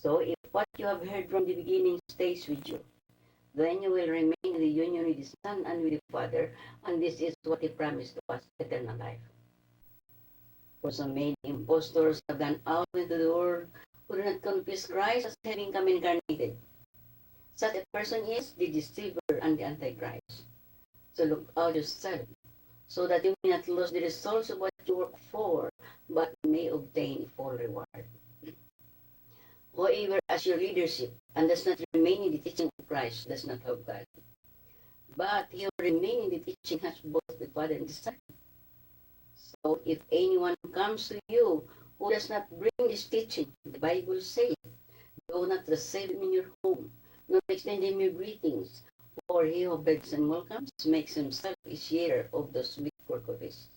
So if what you have heard from the beginning stays with you, then you will remain in the union with the Son and with the Father, and this is what He promised to us, eternal life. For so many impostors have gone out into the world who do not confess Christ as having come incarnated. Such a person is the deceiver and the Antichrist. So look out yourself, so that you may not lose the results of what you work for, but may obtain a full reward. Whoever as your leadership and does not remain in the teaching of Christ does not have God. But he who remains in the teaching has both the Father and the Son. So if anyone comes to you who does not bring this teaching, the Bible says, do not receive him in your home, nor extend him your greetings, for he who begs and welcomes makes himself a sharer of those weak workers.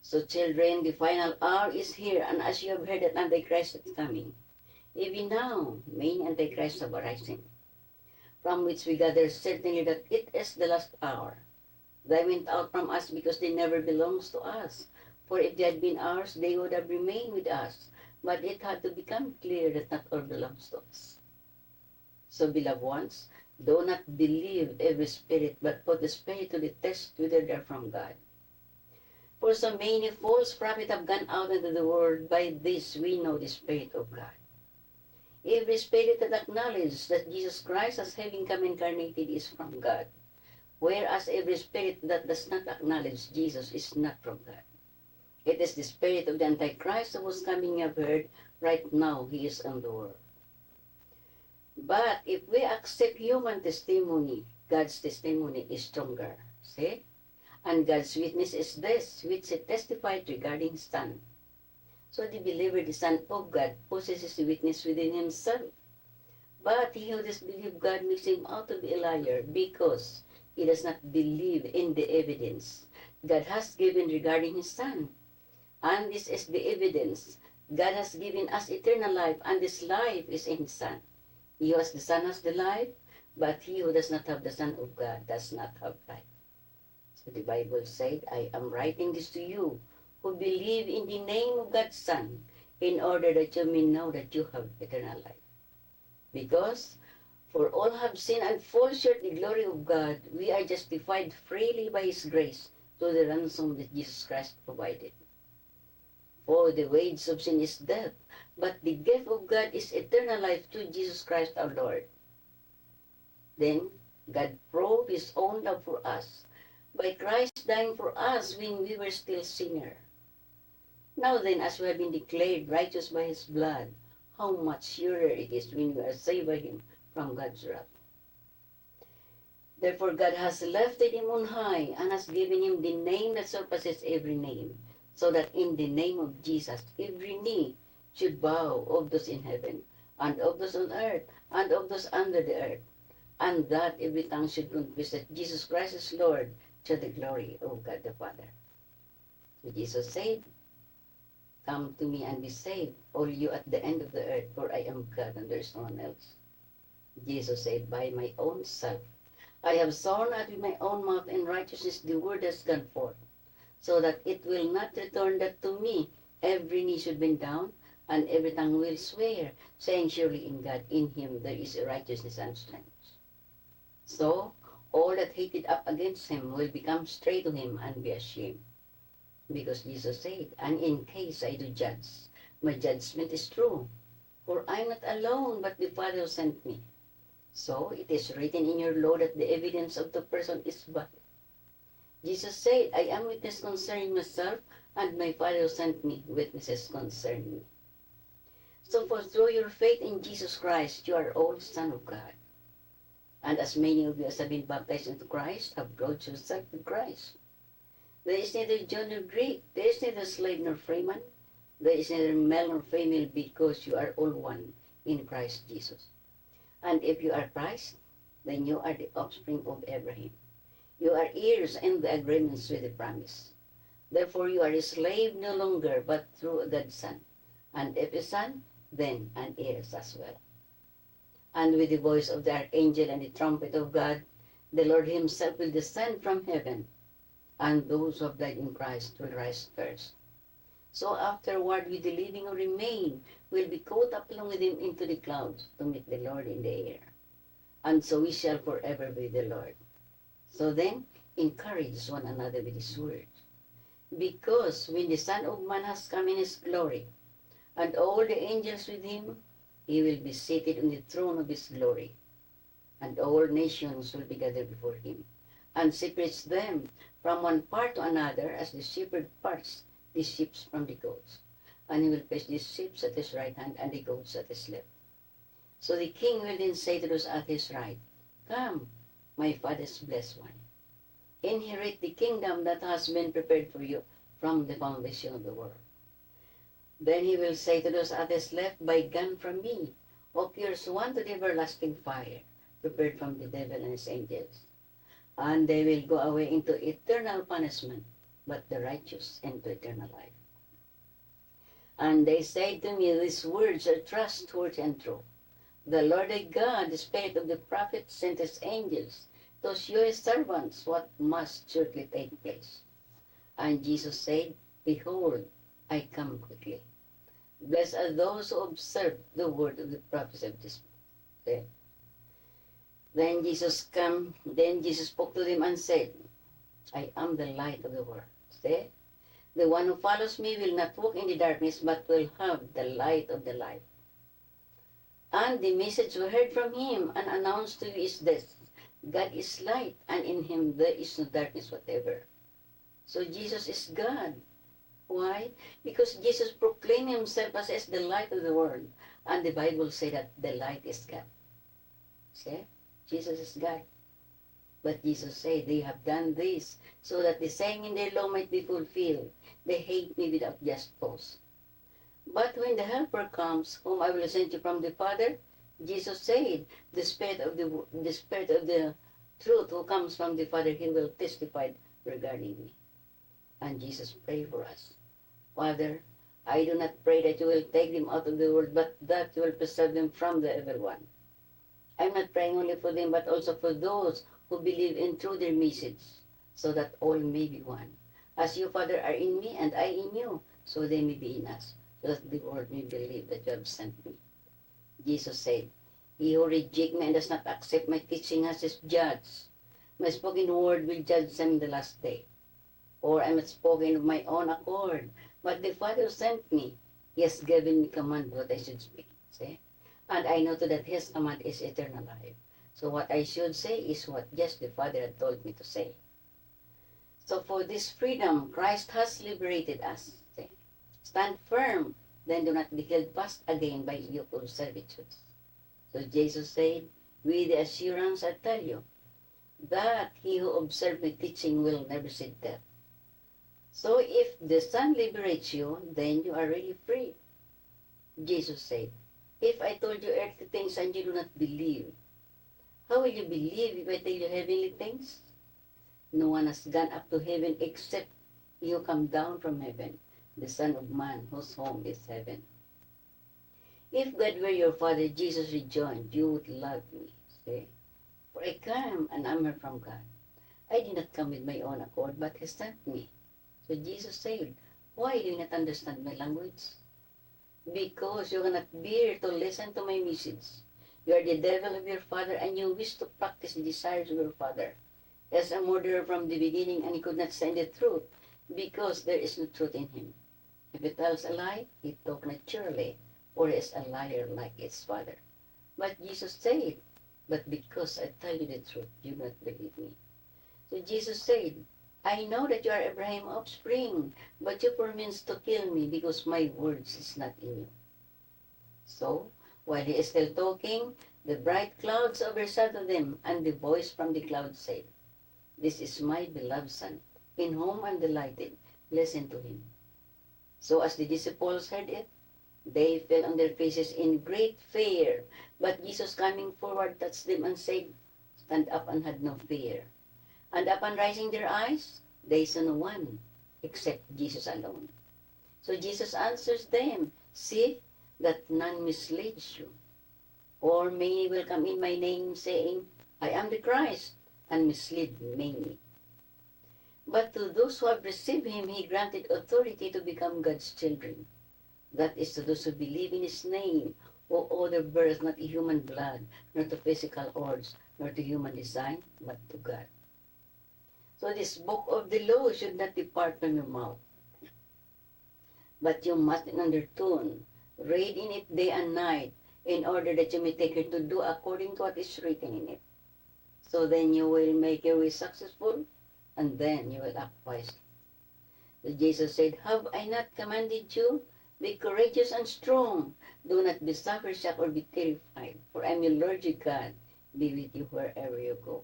So children, the final hour is here, and as you have heard that Antichrist is coming, even now many Antichrists have arisen, from which we gather certainly that it is the last hour. They went out from us because they never belonged to us. For if they had been ours, they would have remained with us. But it had to become clear that not all belongs to us. So, beloved ones, do not believe every spirit, but put the spirit to the test whether they are from God. For so many false prophets have gone out into the world. By this we know the Spirit of God. Every spirit that acknowledges that Jesus Christ as having come incarnated is from God, whereas every spirit that does not acknowledge Jesus is not from God. It is the spirit of the Antichrist who was coming, you have heard, right now he is on the world. But if we accept human testimony, God's testimony is stronger. See? And God's witness is this, which he testified regarding his Son. So the believer, the Son of God, possesses the witness within himself. But he who does believe God makes him out to be a liar, because he does not believe in the evidence God has given regarding his Son. And this is the evidence. God has given us eternal life, and this life is in his Son. He who has the Son has the life, but he who does not have the Son of God does not have life. So the Bible said, I am writing this to you who believe in the name of God's Son, in order that you may know that you have eternal life. Because for all have sinned and fall short the glory of God, we are justified freely by his grace through the ransom that Jesus Christ provided. For the wage of sin is death, but the gift of God is eternal life through Jesus Christ our Lord. Then God proved his own love for us by Christ dying for us when we were still sinners. Now then, as we have been declared righteous by his blood, how much surer it is when we are saved by him from God's wrath. Therefore God has lifted him on high and has given him the name that surpasses every name, so that in the name of Jesus every knee should bow, of those in heaven, and of those on earth, and of those under the earth, and that every tongue should confess that Jesus Christ is Lord, to the glory of God the Father. So Jesus said, come to me and be saved, all you at the end of the earth, for I am God and there is no one else. Jesus said, by my own self, I have sworn out with my own mouth in righteousness the word has gone forth, so that it will not return that to me every knee should bend down, and every tongue will swear, saying, surely in God, in him there is righteousness and strength. So all that hated up against him will become straight to him and be ashamed. Because Jesus said, and in case I do judge, my judgment is true, for I am not alone, but the Father who sent me. So it is written in your law that the evidence of the person is valid. Jesus said, I am witness concerning myself, and my Father who sent me witnesses concerning me. So for through your faith in Jesus Christ, you are all sons of God. And as many of you as have been baptized into Christ, have clothed yourself with Christ. There is neither Jew nor Greek, there is neither slave nor freeman, there is neither male nor female, because you are all one in Christ Jesus. And if you are Christ, then you are the offspring of Abraham. You are heirs in the agreements with the promise. Therefore you are a slave no longer, but through God's Son. And if a son, then an heir as well. And with the voice of the archangel and the trumpet of God, the Lord himself will descend from heaven, and those who have died in Christ will rise first. So afterward, we the living who remain will be caught up along with him into the clouds to meet the Lord in the air. And so we shall forever be the Lord. So then, encourage one another with his word. Because when the Son of Man has come in his glory, and all the angels with him, he will be seated on the throne of his glory. And all nations will be gathered before him, and separates them from one part to another, as the shepherd parts the sheep from the goats. And he will place the sheep at his right hand and the goats at his left. So the king will then say to those at his right, Come, my father's blessed one, inherit the kingdom that has been prepared for you from the foundation of the world. Then he will say to those at his left, Buy gone from me, of yours one to the everlasting fire, prepared from the devil and his angels. And they will go away into eternal punishment, but the righteous into eternal life. And they say to me, These words are trustworthy and true. The Lord thy God, the Spirit of the prophets, sent his angels to show his servants what must shortly take place. And Jesus said, Behold, I come quickly. Blessed are those who observe the word of the prophecy of this book. Then Jesus spoke to them and said, I am the light of the world. See? The one who follows me will not walk in the darkness, but will have the light of the life. And the message we heard from him and announced to you is this: God is light, and in him there is no darkness whatever. So Jesus is God. Why? Because Jesus proclaimed himself as the light of the world. And the Bible says that the light is God. See? Jesus is God. But Jesus said, They have done this so that the saying in their law might be fulfilled. They hate me without just cause. But when the Helper comes, whom I will send you from the Father, Jesus said, the Spirit of the truth who comes from the Father, he will testify regarding me. And Jesus prayed for us. Father, I do not pray that you will take them out of the world, but that you will preserve them from the evil one. I'm not praying only for them, but also for those who believe in through their message, so that all may be one. As you, Father, are in me, and I in you, so they may be in us, so that the world may believe that you have sent me. Jesus said, He who rejects me and does not accept my teaching has his judge. My spoken word will judge them in the last day. Or I am not spoken of my own accord, but the Father who sent me, he has given me command what I should speak. See? And I know too that his command is eternal life. So what I should say is what just the Father had told me to say. So for this freedom, Christ has liberated us. See? Stand firm, then do not be held fast again by yoke of servitude. So Jesus said, with the assurance I tell you, that he who observes my teaching will never see death. So if the Son liberates you, then you are really free. Jesus said, If I told you earthly things and you do not believe, how will you believe if I tell you heavenly things? No one has gone up to heaven except he who come down from heaven, the Son of Man, whose home is heaven. If God were your Father, Jesus rejoined, you would love me. See? For I come and am here from God. I did not come with my own accord, but he sent me. So Jesus said, Why do you not understand my language? Because you cannot bear to listen to my message. You are the devil of your father, and you wish to practice the desires of your father. He is a murderer from the beginning, and he could not say the truth, because there is no truth in him. If he tells a lie, he talks naturally, for he is a liar like his father. But Jesus said, But because I tell you the truth, you do not believe me. So Jesus said, I know that you are Abraham's offspring, but you means to kill me because my words is not in you. So, while he is still talking, the bright clouds overshadowed them, and the voice from the cloud said, This is my beloved Son, in whom I am delighted. Listen to him. So as the disciples heard it, they fell on their faces in great fear. But Jesus coming forward touched them and said, Stand up and have no fear. And upon raising their eyes, they saw no one except Jesus alone. So Jesus answers them, See that none misleads you. Or many will come in my name, saying, I am the Christ, and mislead many. But to those who have received him, he granted authority to become God's children. That is to those who believe in his name, who owe their birth not to human blood, nor to physical organs, nor to human design, but to God. So this book of the law should not depart from your mouth, but you must in undertone read in it day and night, in order that you may take care to do according to what is written in it. So then you will make your way successful, and then you will act wisely. So Jesus said, have I not commanded you? Be courageous and strong. Do not be shocked or be terrified, for I am your Lord your God, be with you wherever you go.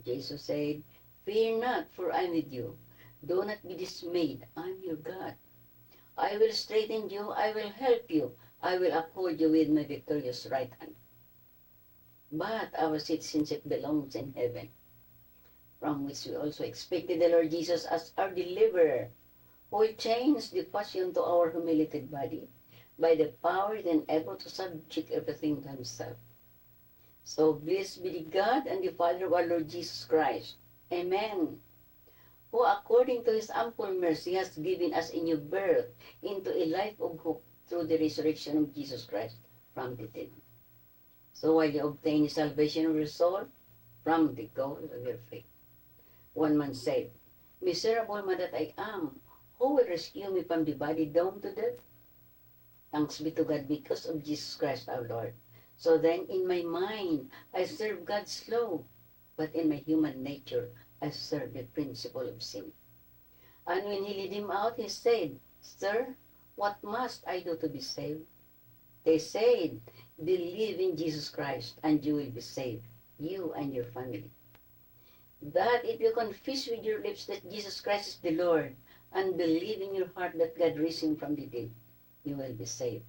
Jesus said, fear not, for I am with you. Do not be dismayed, I am your God. I will strengthen you, I will help you, I will uphold you with my victorious right hand. But our citizenship belongs in heaven, from which we also expected the Lord Jesus as our deliverer, who will change the passion to our humiliated body by the power then able to subject everything to himself. So blessed be the God and the Father of our Lord Jesus Christ. Amen. Who according to his ample mercy has given us a new birth into a life of hope through the resurrection of Jesus Christ from the dead. So while you obtain the salvation of your soul from the goal of your faith. One man said, miserable man that I am, who will rescue me from the body doomed to death? Thanks be to God because of Jesus Christ our Lord. So then in my mind I serve God's law, but in my human nature I serve the principle of sin. And when he led him out, he said, Sir, what must I do to be saved? They said, believe in Jesus Christ and you will be saved, you and your family. That if you confess with your lips that Jesus Christ is the Lord and believe in your heart that God raised him from the dead, you will be saved.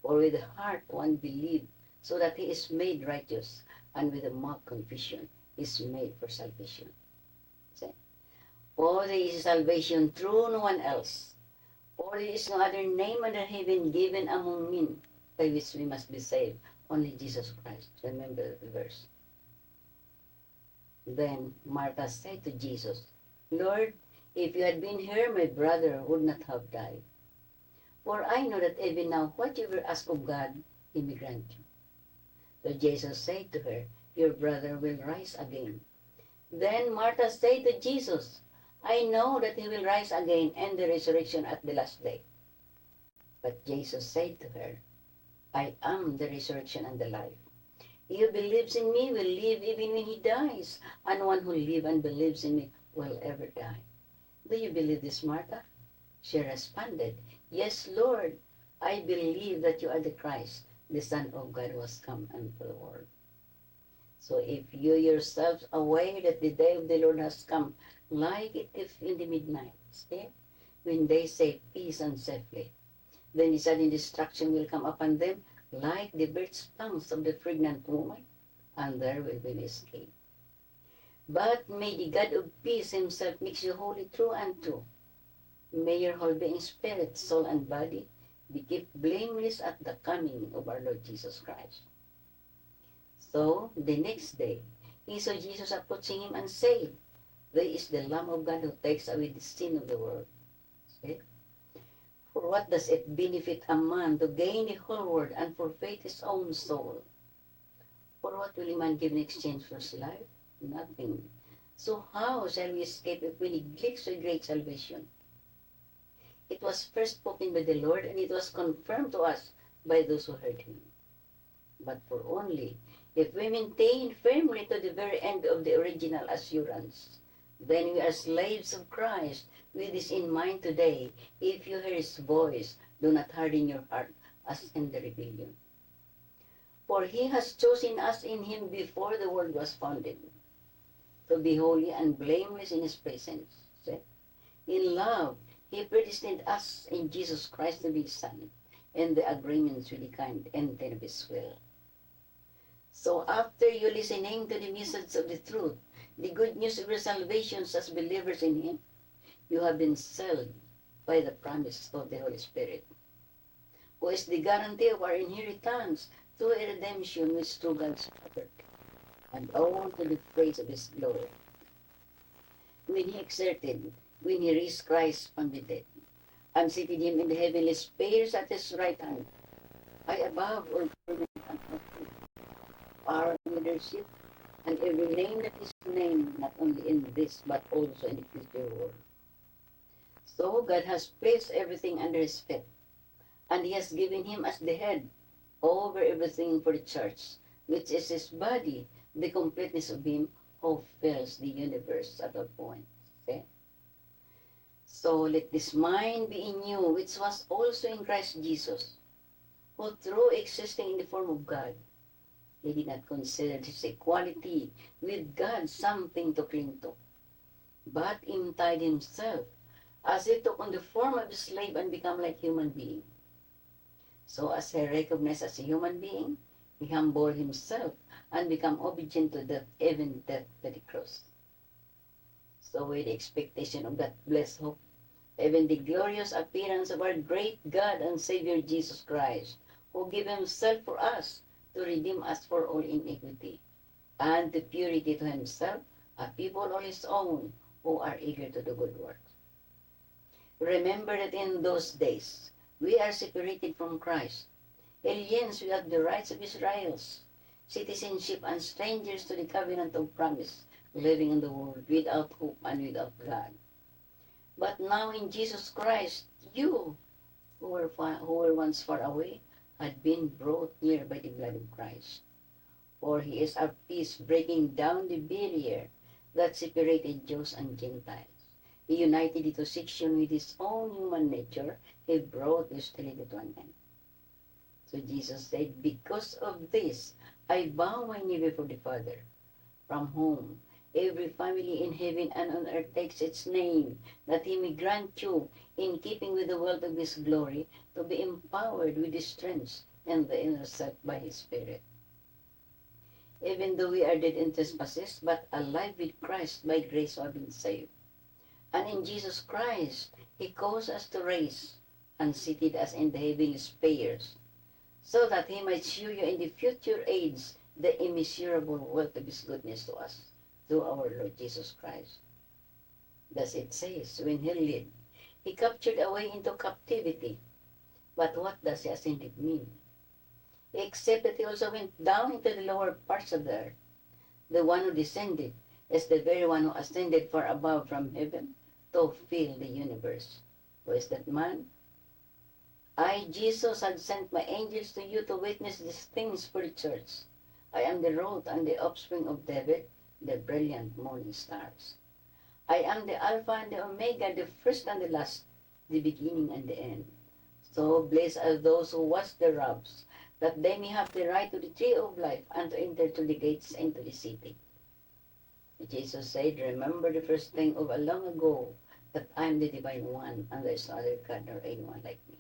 For with the heart one believes so that he is made righteous, and with the mouth confession is made for salvation. See? For there is salvation through no one else. For there is no other name under heaven given among men by which we must be saved, only Jesus Christ. Remember the verse. Then Martha said to Jesus, Lord, if you had been here, my brother would not have died. For I know that even now, whatever you ask of God, he may grant you. So Jesus said to her, your brother will rise again. Then Martha said to Jesus, I know that he will rise again in the resurrection at the last day. But Jesus said to her, I am the resurrection and the life. He who believes in me will live even when he dies, and one who lives and believes in me will ever die. Do you believe this, Martha? She responded, Yes, Lord, I believe that you are the Christ, the Son of God who has come into the world. So if you yourselves aware that the day of the Lord has come, like it if in the midnight, see? When they say peace and safely, then the sudden destruction will come upon them like the bird's tongues of the pregnant woman, and there will be no escape. But may the God of peace himself make you holy through and through. May your whole being, spirit, soul, and body be kept blameless at the coming of our Lord Jesus Christ. So, the next day, he saw Jesus approaching him and said, There is the Lamb of God who takes away the sin of the world. See? For what does it benefit a man to gain the whole world and forfeit his own soul? For what will a man give in exchange for his life? Nothing. So how shall we escape if we neglect so great salvation? It was first spoken by the Lord, and it was confirmed to us by those who heard him. But for only if we maintain firmly to the very end of the original assurance, then we are slaves of Christ. With this in mind today, if you hear his voice, do not harden your heart as in the rebellion. For he has chosen us in him before the world was founded, to be holy and blameless in his presence. See? In love, he predestined us in Jesus Christ to be his Son, in the agreements with the kind intent of his will. So after you listening to the message of the truth, the good news of your salvation as believers in him, you have been sealed by the promise of the Holy Spirit, who is the guarantee of our inheritance through a redemption which is through God's power, and all to the praise of his glory. when he exerted, when he raised Christ from the dead, and seated him in the heavenly spheres at his right hand, high above all government and authority, power and leadership, and every name that is named, not only in this, but also in the future world. So God has placed everything under his feet, and he has given him as the head over everything for the church, which is his body, the completeness of him who fills the universe at all points. Okay? So let this mind be in you, which was also in Christ Jesus, who through existing in the form of God, he did not consider his equality with God something to cling to, but emptied himself, as he took on the form of a slave and became like human being. So as he recognized as a human being, he humbled himself and became obedient to death, even death by the cross. So with the expectation of that blessed hope, even the glorious appearance of our great God and Savior Jesus Christ, who gave himself for us to redeem us for all iniquity, and to purity to himself, a people all his own, who are eager to do good works. Remember that in those days, we are separated from Christ, aliens without the rights of Israel's citizenship and strangers to the covenant of promise, living in the world without hope and without God. But now in Jesus Christ, you, who were once far away, had been brought near by the blood of Christ. For he is our peace, breaking down the barrier that separated Jews and Gentiles. He united the two sections with his own human nature. He brought hostility to an end. So Jesus said, because of this, I bow my knee before the Father, from whom every family in heaven and on earth takes its name, that he may grant you, in keeping with the wealth of his glory, to be empowered with his strength and the inner self by his Spirit. Even though we are dead in trespasses, but alive with Christ, by grace have been saved. And in Jesus Christ, he caused us to raise, and seated us in the heavenly spheres, so that he might show you in the future age the immeasurable wealth of his goodness to us, through our Lord Jesus Christ. Thus it says, when he lived, he captured away into captivity. But what does he ascended mean? Except that he also went down into the lower parts of the earth. The one who descended is the very one who ascended far above from heaven to fill the universe. Who is that man? I, Jesus, had sent my angels to you to witness these things for the church. I am the root and the offspring of David, the brilliant morning stars. I am the Alpha and the Omega, the first and the last, the beginning and the end. So blessed are those who watch the robes, that they may have the right to the tree of life and to enter through the gates into the city. Jesus said, remember the first thing of a long ago, that I am the divine one, and there is no other God nor anyone like me.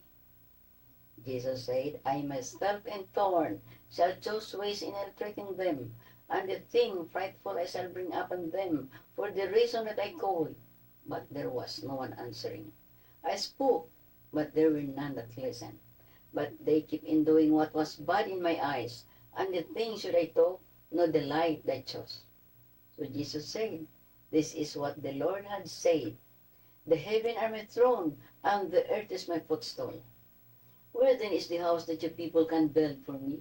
Jesus said, I myself in thorn shall choose ways in ill-treating them, and the thing frightful I shall bring upon them, for the reason that I called. But there was no one answering. I spoke, but there were none that listened. But they keep in doing what was bad in my eyes, and the thing should I talk, no delight I chose. So Jesus said, this is what the Lord had said. The heaven are my throne, and the earth is my footstool. Where then is the house that your people can build for me?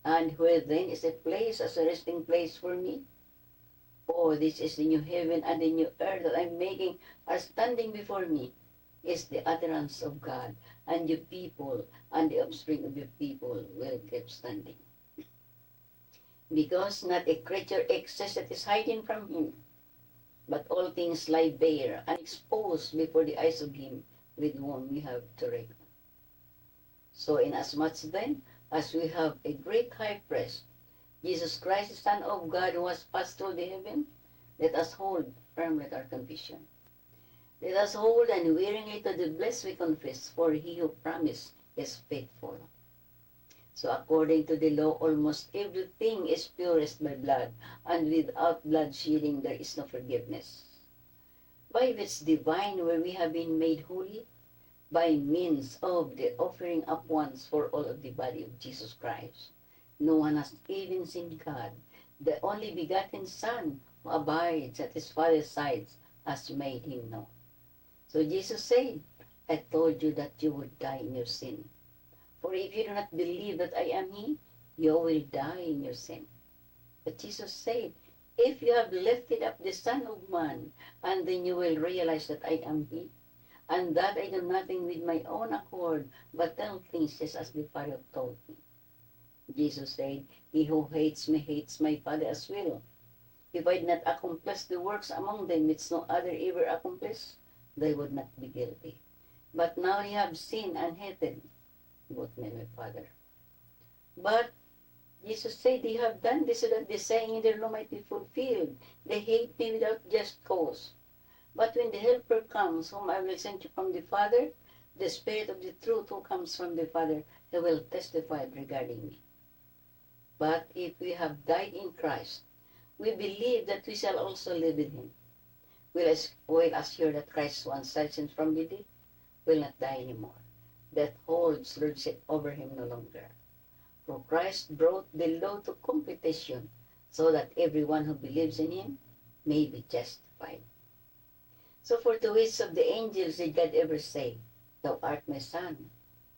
And where then is a place as a resting place for me? For this is the new heaven and the new earth that I'm making are standing before me, is the utterance of God, and your people and the offspring of your people will keep standing. Because not a creature exists that is hiding from him, but all things lie bare and exposed before the eyes of him with whom we have to reckon. So inasmuch then as we have a great high priest, Jesus Christ, the Son of God, who has passed through the heaven, let us hold firmly our confession. Let us hold unwearingly to the blessed we confess, for he who promised is faithful. So according to the law, almost everything is purest by blood, and without blood shedding there is no forgiveness. By which divine where we have been made holy, by means of the offering up once for all of the body of Jesus Christ. No one has even seen God, the only begotten Son, who abides at his Father's side, has made him known. So Jesus said, I told you that you would die in your sin. For if you do not believe that I am he, you will die in your sin. But Jesus said, if you have lifted up the Son of Man, and then you will realize that I am he, and that I do nothing with my own accord, but tell things just as the Father told me. Jesus said, he who hates me hates my Father as well. If I did not accomplish the works among them which no other ever accomplished, they would not be guilty. But now they have sinned and hated both me and my Father. But Jesus said they have done this so that the saying in their law might be fulfilled. They hate me without just cause. But when the Helper comes, whom I will send you from the Father, the Spirit of the truth who comes from the Father, he will testify regarding me. But if we have died in Christ, we believe that we shall also live with him. We'll assure that Christ, once risen from the dead, will not die anymore. Death holds lordship over him no longer. For Christ brought the law to completion, so that everyone who believes in him may be justified. So for to which of the angels did God ever say, Thou art my son,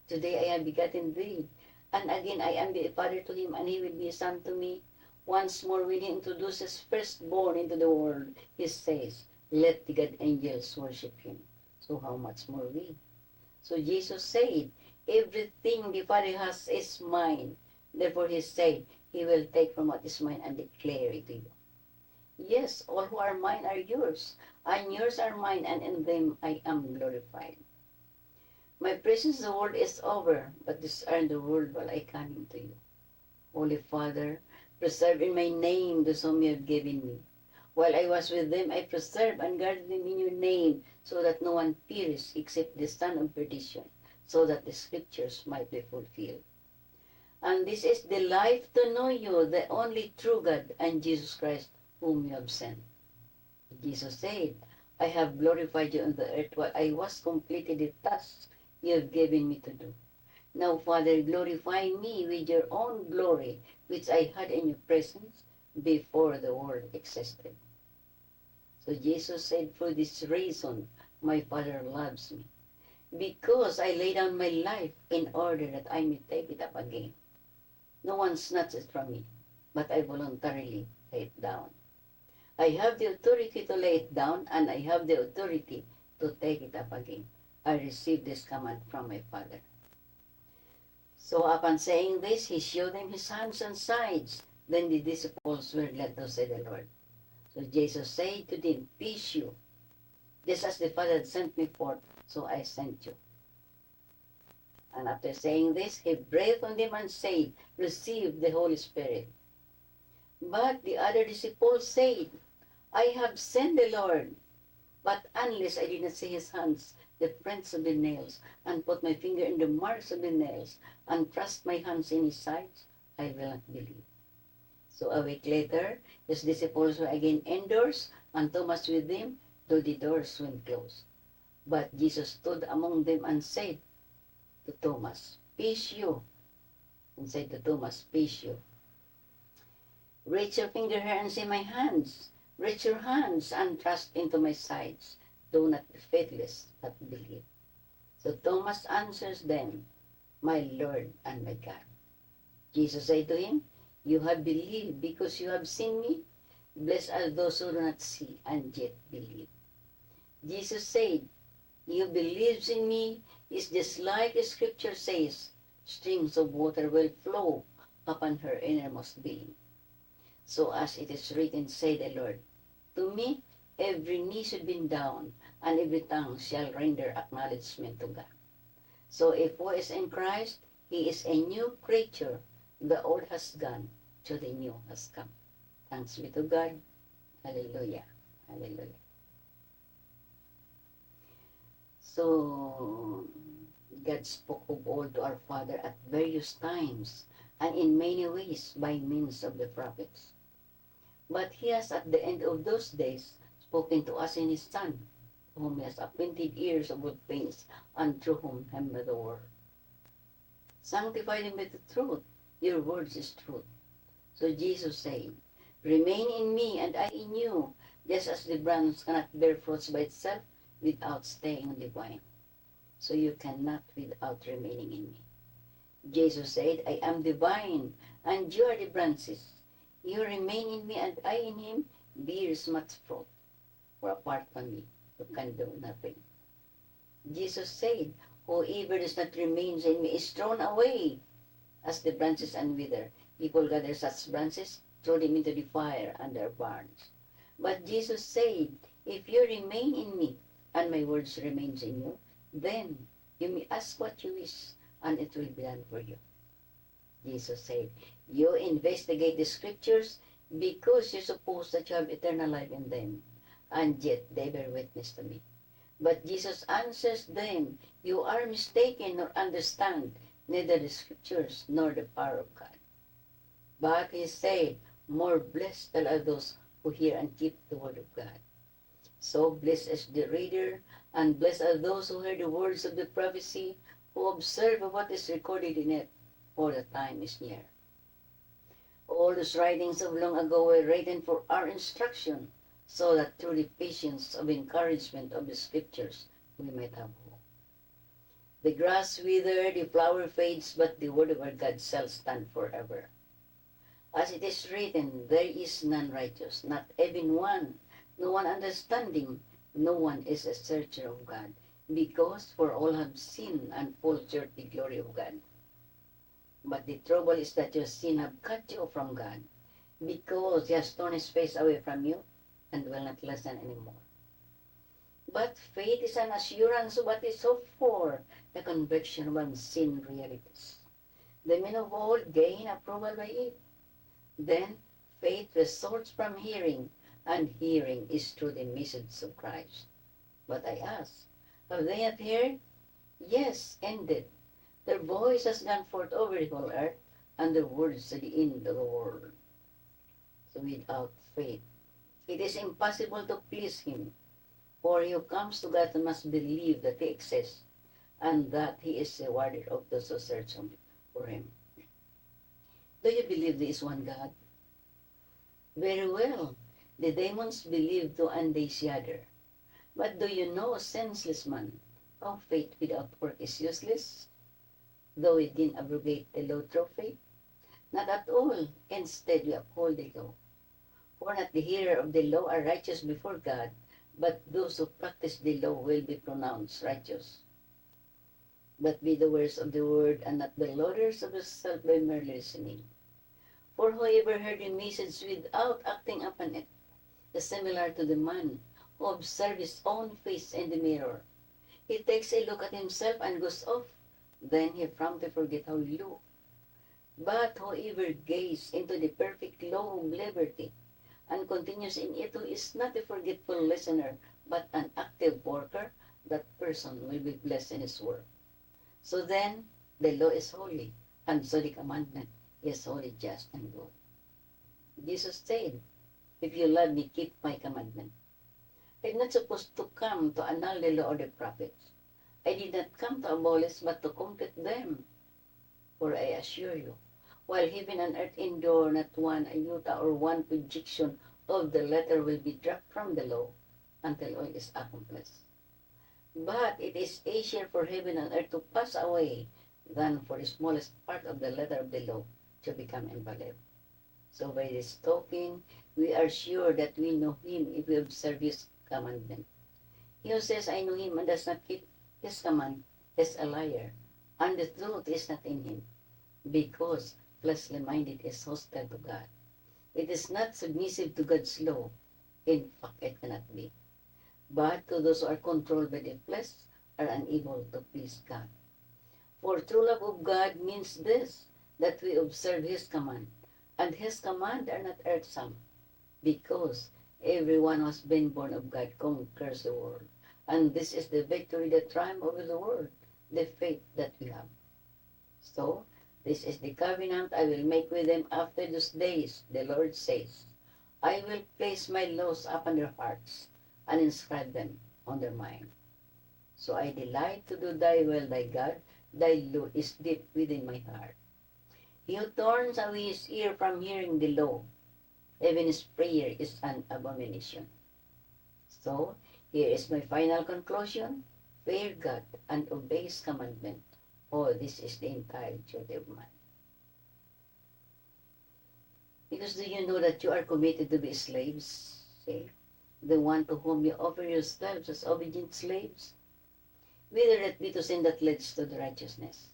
today I have begotten thee, and again I am the father to him, and he will be a son to me? Once more when he introduces firstborn into the world, he says, Let the God angels worship him. So how much more we? So Jesus said, everything the Father has is mine. Therefore he said, he will take from what is mine and declare it to you. Yes, all who are mine are yours, and yours are mine, and in them I am glorified. My presence in the world is over, but these are in the world while I come into you. Holy Father, preserve in my name those whom you have given me. While I was with them, I preserved and guarded them in your name, so that no one perish except the son of perdition, so that the scriptures might be fulfilled. And this is the life to know you, the only true God, and Jesus Christ, whom you have sent. Jesus said, I have glorified you on the earth while I was completed the task you have given me to do. Now, Father, glorify me with your own glory, which I had in your presence before the world existed. So Jesus said, for this reason, my Father loves me, because I lay down my life in order that I may take it up again. No one snatches it from me, but I voluntarily lay it down. I have the authority to lay it down, and I have the authority to take it up again. I received this command from my Father. So upon saying this, he showed them his hands and sides. Then the disciples were glad to see the Lord. So Jesus said to them, Peace you. Just as the Father had sent me forth, so I sent you. And after saying this, he breathed on them and said, Receive the Holy Spirit. But the other disciples said, I have seen the Lord, but unless I did not see his hands, the prints of the nails, and put my finger in the marks of the nails, and thrust my hands in his sides, I will not believe. So a week later, his disciples were again indoors, and Thomas with them, though the doors went closed. But Jesus stood among them and said to Thomas, Peace you. And said to Thomas, Peace you. Reach your finger here and see my hands. Reach your hands and thrust into my sides. Do not be faithless, but believe. So Thomas answers them, My Lord and my God. Jesus said to him, You have believed because you have seen me. Blessed are those who do not see and yet believe. Jesus said, You believes in me is just like the scripture says, streams of water will flow upon her innermost being. So as it is written, say the Lord, to me every knee should bend down, and every tongue shall render acknowledgement to God. So if who is in Christ, he is a new creature. The old has gone, so the new has come. Thanks be to God. Hallelujah. Hallelujah. So God spoke of all to our Father at various times and in many ways by means of the prophets. But he has at the end of those days spoken to us in his Son, whom he has appointed heirs of good things, and through whom he made the world. Sanctify them with the truth. Your words is truth. So Jesus said, Remain in me and I in you. just as the branch cannot bear fruits by itself without staying on the vine. So you cannot without remaining in me. Jesus said, I am the vine, and you are the branches. You remain in me, and I in him, bears much fruit. For apart from me, you can do nothing. Jesus said, whoever does not remain in me is thrown away as the branches and wither. People gather such branches, throw them into the fire, and they are burned. But Jesus said, if you remain in me, and my words remain in you, then you may ask what you wish, and it will be done for you. Jesus said, you investigate the scriptures because you suppose that you have eternal life in them, and yet they bear witness to me. But Jesus answers them, you are mistaken nor understand neither the scriptures nor the power of God. But he said, more blessed are those who hear and keep the word of God. So blessed is the reader, and blessed are those who hear the words of the prophecy, who observe what is recorded in it, for the time is near. All those writings of long ago were written for our instruction, so that through the patience of encouragement of the scriptures we might have hope. The grass withers, the flower fades, but the word of our God shall stand forever. As it is written, there is none righteous, not even one, no one understanding, no one is a searcher of God, because for all have sinned and fall short the glory of God. But the trouble is that your sin have cut you from God, because he has torn his face away from you, and will not listen anymore. But faith is an assurance of what is hoped for, the conviction of unseen realities. The men of old gain approval by it. Then faith results from hearing, and hearing is through the message of Christ. But I ask, have they not heard? Yes, indeed. Their voice has gone forth over the whole earth, and their words to the end of the world. So without faith, it is impossible to please him. For he who comes to God must believe that he exists, and that he is a rewarder of those who search for him. Do you believe there is one God? Very well. The demons believe too, and they shudder. But do you know, senseless man, how faith without work is useless? Though we didn't abrogate the law through faith? Not at all. Instead, we uphold the law. For not the hearer of the law are righteous before God, but those who practice the law will be pronounced righteous. But be the doers of the word, and not the lauders of yourself by mere listening. For whoever heard the message without acting upon it is similar to the man who observes his own face in the mirror. He takes a look at himself and goes off. Then he promptly forgets how he looked. But whoever gazes into the perfect law of liberty and continues in it, who is not a forgetful listener, but an active worker, that person will be blessed in his work. So then, the law is holy, and so the commandment is holy, just, and good. Jesus said, if you love me, keep my commandment. I'm not supposed to come to annul the law or the prophets. I did not come to abolish, but to complete them. For I assure you, while heaven and earth endure, not one iota or one projection of the letter will be dropped from the law until all is accomplished. But it is easier for heaven and earth to pass away than for the smallest part of the letter of the law to become invalid. So by this token, we are sure that we know him if we observe his commandment. He who says, I know him and does not keep his command is a liar, and the truth is not in him, because fleshly minded is hostile to God. It is not submissive to God's law. In fact, it cannot be. But to those who are controlled by the flesh are unable to please God. For true love of God means this, that we observe his command, and his command are not irksome, because everyone who has been born of God conquers the world. And this is the victory that triumphs over the world, the faith that we have. So, this is the covenant I will make with them after those days, the Lord says. I will place my laws upon their hearts, and inscribe them on their mind. So I delight to do thy will, thy God, thy law is deep within my heart. He who turns away his ear from hearing the law, even his prayer is an abomination. So, here is my final conclusion. Fear God and obey His commandment. Oh, this is the entire duty of man. Because do you know that you are committed to be slaves? See? The one to whom you offer yourselves as obedient slaves? Whether it be to sin that leads to the righteousness.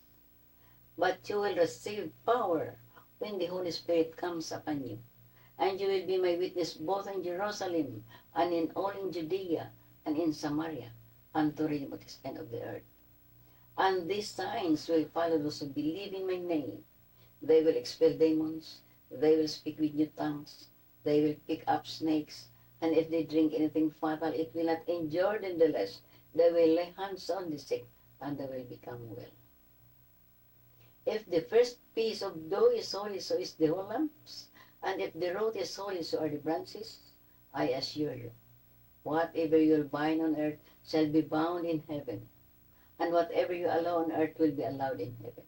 But you will receive power when the Holy Spirit comes upon you. And you will be my witness both in Jerusalem and in all in Judea and in Samaria and to the remotest end of the earth. And these signs will follow those who believe in my name. They will expel demons, they will speak with new tongues, they will pick up snakes, and if they drink anything fatal, it will not injure them the less. They will lay hands on the sick, and they will become well. If the first piece of dough is holy, so is the whole lumps. And if the root is holy, so are the branches. I assure you, whatever you bind on earth shall be bound in heaven, and whatever you allow on earth will be allowed in heaven.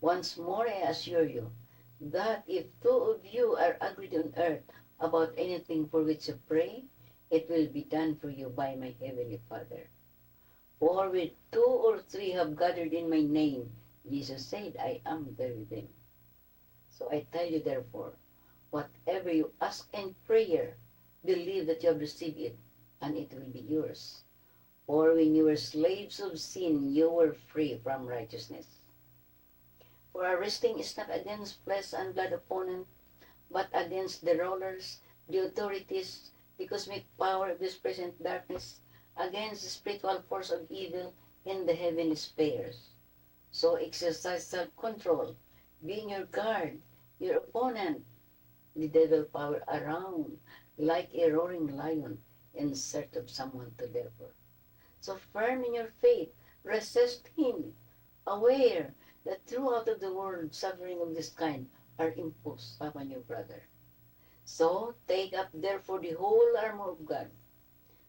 Once more I assure you, that if two of you are agreed on earth about anything for which you pray, it will be done for you by my heavenly Father. For with two or three have gathered in my name, Jesus said, I am there with them. So I tell you therefore, whatever you ask in prayer, believe that you have received it, and it will be yours. For when you were slaves of sin, you were free from righteousness. For our wrestling is not against flesh and blood opponent, but against the rulers, the authorities, the cosmic power of this present darkness, against the spiritual force of evil in the heavenly spheres. So exercise self-control, being your guard, your opponent, the devil power around like a roaring lion in search of someone to devour. So firm in your faith, resist him, aware that throughout of the world suffering of this kind are imposed upon your brother. So take up therefore the whole armor of God,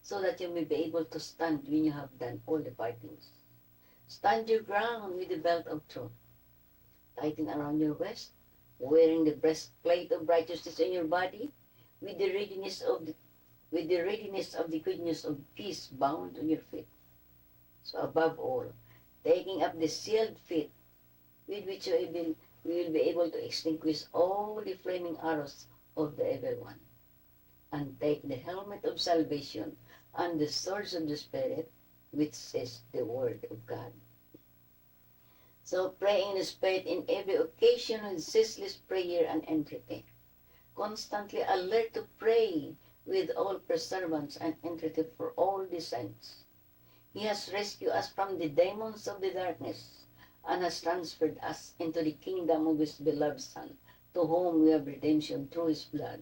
so that you may be able to stand when you have done all the fightings. Stand your ground with the belt of truth, tighten around your waist, wearing the breastplate of righteousness in your body, with the readiness of the good news of peace bound on your feet. So above all, taking up the shield feet, with which you will be able to extinguish all the flaming arrows of the evil one. And take the helmet of salvation and the sword of the Spirit, which is the word of God. So pray in the Spirit in every occasion with ceaseless prayer and entreaty, constantly alert to pray with all perseverance and entreaty for all the saints. He has rescued us from the demons of the darkness, and has transferred us into the kingdom of his beloved Son, to whom we have redemption through his blood.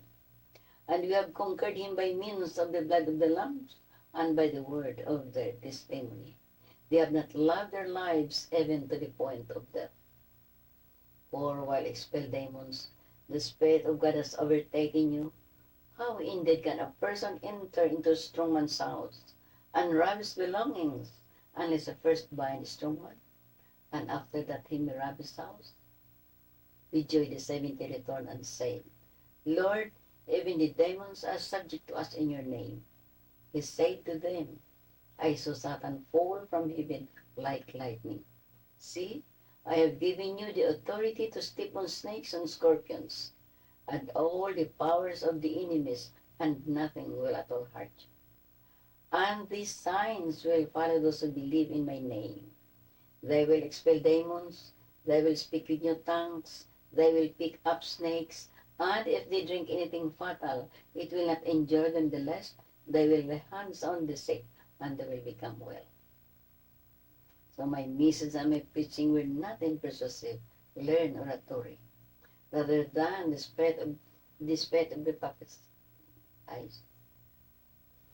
And we have conquered him by means of the blood of the lambs, and by the word of their testimony. They have not loved their lives even to the point of death. For while expel demons, the Spirit of God has overtaken you. How indeed can a person enter into a strong man's house and rob his belongings, unless he first bind the strong one, and after that he may rob his house? Rejoice the 70 returned and said, Lord, even the demons are subject to us in your name. He said to them, I saw Satan fall from heaven like lightning. See, I have given you the authority to step on snakes and scorpions, and all the powers of the enemies, and nothing will at all hurt you. And these signs will follow those who believe in my name. They will expel demons, they will speak with new tongues, they will pick up snakes, and if they drink anything fatal, it will not injure them the less. They will lay hands on the sick, and they will become well. So my message and my preaching were not in persuasive, learned oratory, rather than the spirit of the prophets.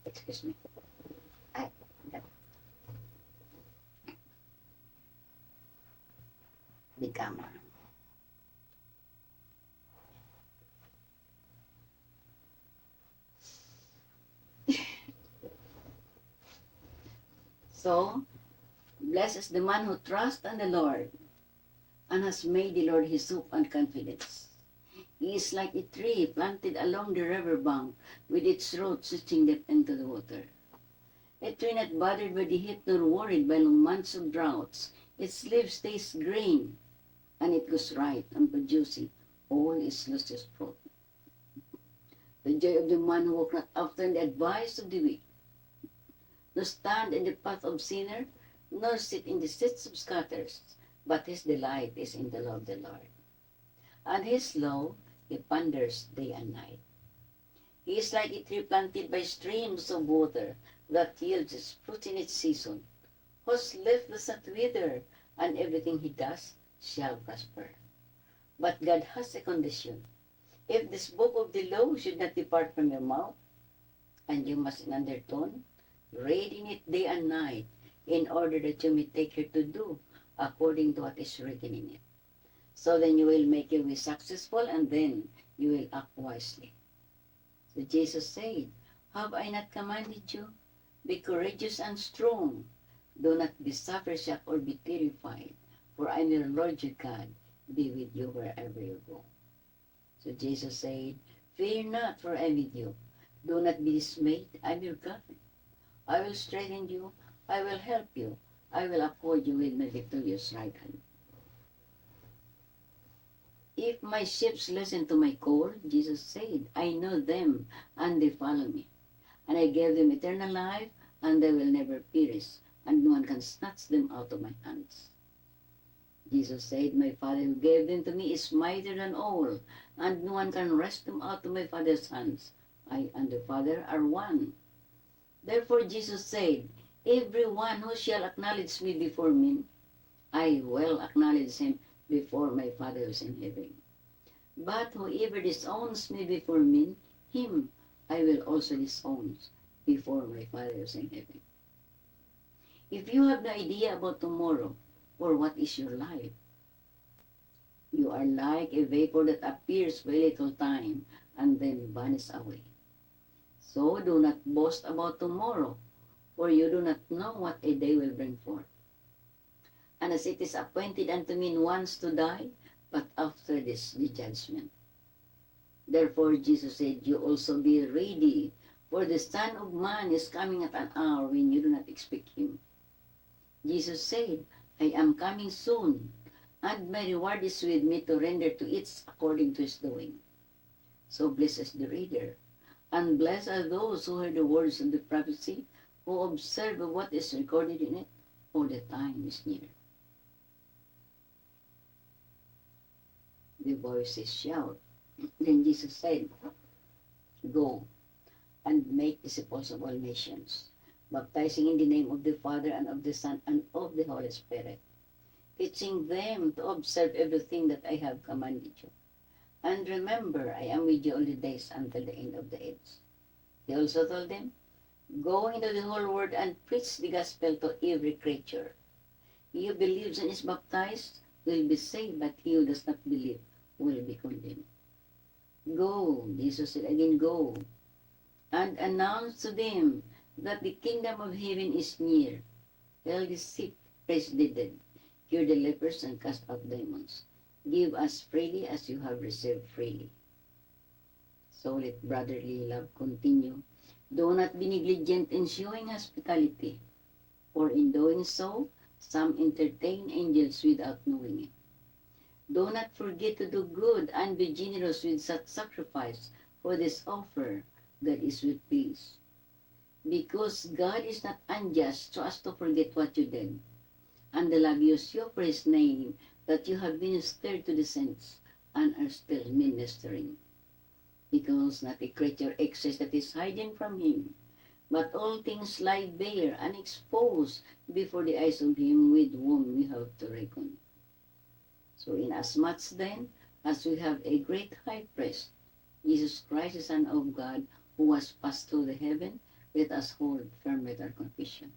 Excuse me. The camera. So, blessed is the man who trusts in the Lord and has made the Lord his hope and confidence. He is like a tree planted along the river bank with its roots reaching deep into the water. A tree not bothered by the heat nor worried by long months of droughts. Its leaves stays green and it goes right on producing all its luscious fruit. The joy of the man who walk not after the advice of the weak, nor stand in the path of sinner, nor sit in the seats of scatters, but his delight is in the law of the Lord. And his law he ponders day and night. He is like a tree planted by streams of water that yields its fruit in its season, whose leaf does not wither, and everything he does shall prosper. But God has a condition. If this book of the law should not depart from your mouth, and you must in undertone, reading it day and night, in order that you may take care to do according to what is written in it. So then you will make your way successful, and then you will act wisely. So Jesus said, have I not commanded you? Be courageous and strong. Do not be suffer-shocked or be terrified, for I am your Lord your God, be with you wherever you go. So Jesus said, fear not, for I am with you. Do not be dismayed, I am your God. I will strengthen you, I will help you, I will uphold you with my victorious right hand. If my sheep listen to my call, Jesus said, I know them, and they follow me. And I gave them eternal life, and they will never perish, and no one can snatch them out of my hands. Jesus said, my Father who gave them to me is mightier than all, and no one can wrest them out of my Father's hands. I and the Father are one. Therefore Jesus said, everyone who shall acknowledge me before men, I will acknowledge him before my Father who is in heaven. But whoever disowns me before men, him I will also disown before my Father who is in heaven. If you have no idea about tomorrow, or what is your life, you are like a vapor that appears for a little time and then vanishes away. So do not boast about tomorrow, for you do not know what a day will bring forth. And as it is appointed unto men once to die, but after this the judgment. Therefore Jesus said, you also be ready, for the Son of Man is coming at an hour when you do not expect him. Jesus said, I am coming soon, and my reward is with me to render to each according to his doing. So blessed is the reader, and blessed are those who hear the words of the prophecy, who observe what is recorded in it, for the time is near. The voices shout. Then Jesus said, go and make disciples of all nations, baptizing in the name of the Father and of the Son and of the Holy Spirit, teaching them to observe everything that I have commanded you. And remember, I am with you all the days until the end of the age. He also told them, go into the whole world and preach the gospel to every creature. He who believes and is baptized will be saved, but he who does not believe will be condemned. Go, Jesus said again, go, and announce to them that the kingdom of heaven is near. Tell the sick, raise the dead, cure the lepers, and cast out demons. Give us freely as you have received freely. So let brotherly love continue. Do not be negligent in showing hospitality, for in doing so, some entertain angels without knowing it. Do not forget to do good and be generous with such sacrifice, for this offer God is with peace. Because God is not unjust so as to forget what you did, and the love you show for his name, that you have ministered to the saints and are still ministering. Because not a creature exists that is hidden from him, but all things lie bare and exposed before the eyes of him with whom we have to reckon. So inasmuch then as we have a great high priest, Jesus Christ, the Son of God, who was passed through the heaven, let us hold firm with our confession.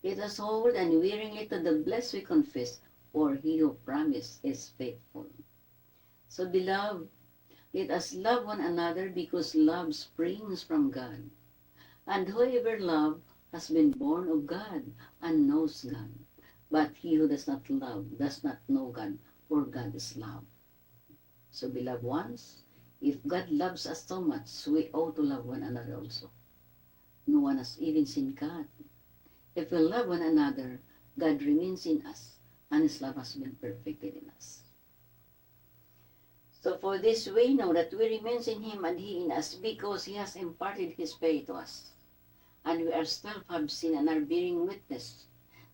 Let us hold unwearingly to the blessed we confess, for he who promised is faithful. So beloved, let us love one another, because love springs from God. And whoever loves has been born of God and knows God. But he who does not love does not know God, for God is love. So, beloved ones, if God loves us so much, we ought to love one another also. No one has even seen God. If we love one another, God remains in us, and His love has been perfected in us. So for this we know that we remain in Him and He in us, because He has imparted His Spirit to us. And we ourselves have seen and are bearing witness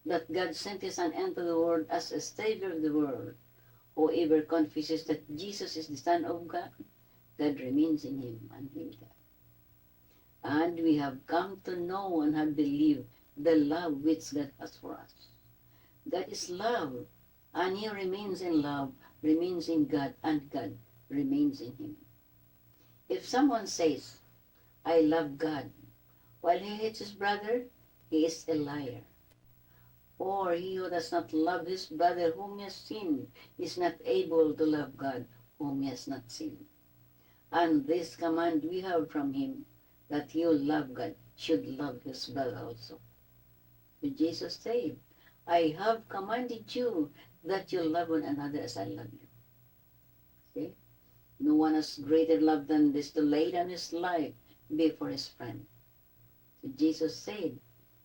that God sent His Son into the world as a Savior of the world. Whoever confesses that Jesus is the Son of God, God remains in Him and He in God. And we have come to know and have believed the love which God has for us. God is love, and He remains in love, remains in God, and God remains in Him. If someone says, I love God, while he hates his brother, he is a liar. Or he who does not love his brother whom he has seen is not able to love God whom he has not seen. And this command we have from Him, that you love God, should love his brother also. But Jesus said, I have commanded you that you love one another as I love you. See? No one has greater love than this, to lay down his life before his friend. So Jesus said,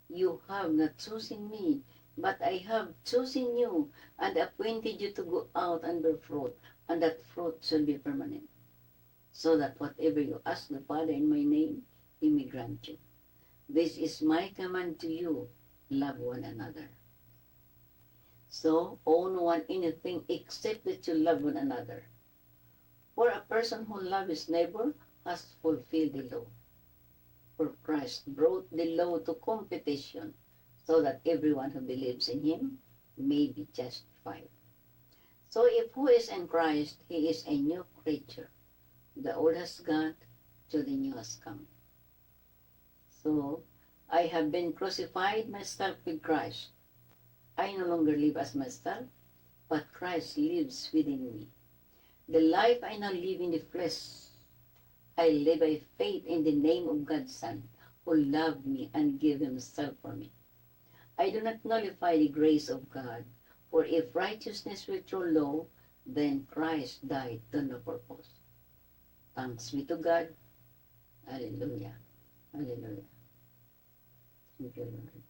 you have not chosen me, but I have chosen you and appointed you to go out and bear fruit, and that fruit shall be permanent, so that whatever you ask the Father in my name, He may grant you. This is my command to you, love one another. So, owe no one anything except that you love one another. For a person who loves his neighbor has fulfilled the law. For Christ brought the law to competition, so that everyone who believes in Him may be justified. So if who is in Christ, he is a new creature. The old has gone, to the new has come. So, I have been crucified myself with Christ. I no longer live as myself, but Christ lives within me. The life I now live in the flesh, I live by faith in the name of God's Son, who loved me and gave Himself for me. I do not nullify the grace of God, for if righteousness were through law, then Christ died to no purpose. Thanks be to God. Hallelujah. Hallelujah. Thank you, Lord.